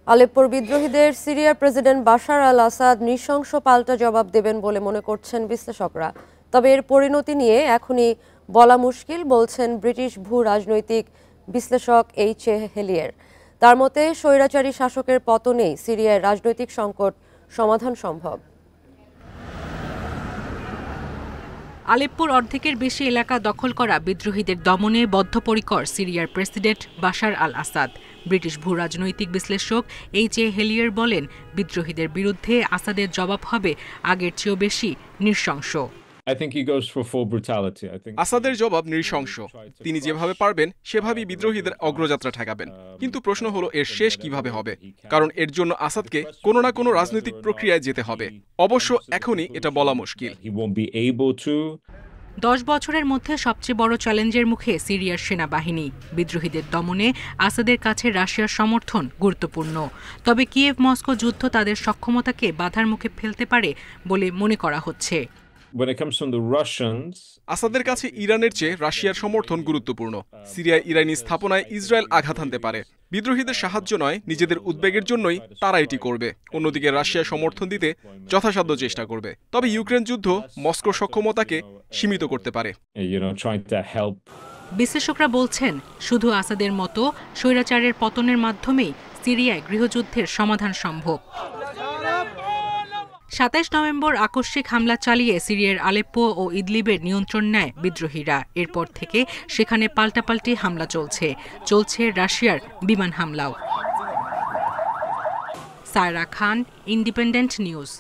আলেপ্পোর বিদ্রোহীদের সিরিয়ার president Bashar আল আসাদ নৃশংস পাল্টা জবাব দেবেন বলে মনে করছেন বিশ্লেষকরা। তবে এর পরিণতি নিয়ে এখনই বলা মুশকিল বলছেন ব্রিটিশ ভূ রাজনৈতিক বিশ্লেষক এইচ.এ. হেলিয়ার। তার মতে স্বৈরাচারী শাসকের পতনেই সিরিয়ার রাজনৈতিক সংকট সমাধান সম্ভব। আলেপ্পোর অর্ধেকের বেশি এলাকা দখল করা বিদ্রোহীদের দমনে বদ্ধপরিকর সিরিয়ার প্রেসিডেন্ট বাশার আল আসাদ। ব্রিটিশ ভূ রাজনৈতিক বিশ্লেষক এইচ.এ. হেলিয়ার বলেন, বিদ্রোহীদের বিরুদ্ধে আসাদের জবাব হবে আগের চেয়েও বেশি নৃশংস। আসাদের জবাব নৃশংস। তিনি যেভাবে পারবেন সেভাবেই বিদ্রোহীদের অগ্রযাত্রা ঠেকাবেন। কিন্তু প্রশ্ন হলো এর শেষ কিভাবে হবে, কারণ এর জন্য আসাদকে কোনো না কোনো রাজনৈতিক প্রক্রিয়ায় যেতে হবে। অবশ্য এখনই এটা বলা মুশকিল। 10 বছরের মধ্যে সবচেয়ে বড় চ্যালেঞ্জের মুখে সিরিয়ার সেনাবাহিনী। বিদ্রোহীদের দমনে আসাদের কাছে রাশিয়ার সমর্থন গুরুত্বপূর্ণ। তবে কিয়েভ মস্কো যুদ্ধ তাদের সক্ষমতাকে বাধার মুখে ফেলতে পারে বলে মনে করা হচ্ছে। আসাদের কাছে ইরানের চেয়ে রাশিয়ার সমর্থন গুরুত্বপূর্ণ। সিরিয়ায় ইরানি স্থাপনায় ইসরায়েল আঘাত হানতে পারে। বিদ্রোহীদের সাহায্য নয়, নিজেদের উদ্বেগের জন্যই তারা এটি করবে। অন্যদিকে রাশিয়া সমর্থন দিতে যথাসাধ্য চেষ্টা করবে। তবে ইউক্রেন যুদ্ধ মস্কোর সক্ষমতাকে সীমিত করতে পারে। বিশ্লেষকরা বলছেন, শুধু আসাদের মতো স্বৈরাচারের পতনের মাধ্যমেই সিরিয়ায় গৃহযুদ্ধের সমাধান সম্ভব। 27 নভেম্বর আকস্মিক হামলা চালিয়ে সিরিয়ার আলেপ্পো ও ইদলিবের নিয়ন্ত্রণ নেয় বিদ্রোহীরা। এরপর থেকে সেখানে পাল্টাপাল্টি হামলা চলছে রাশিয়ার বিমান হামলাও। সায়রা খান, ইন্ডিপেন্ডেন্ট নিউজ।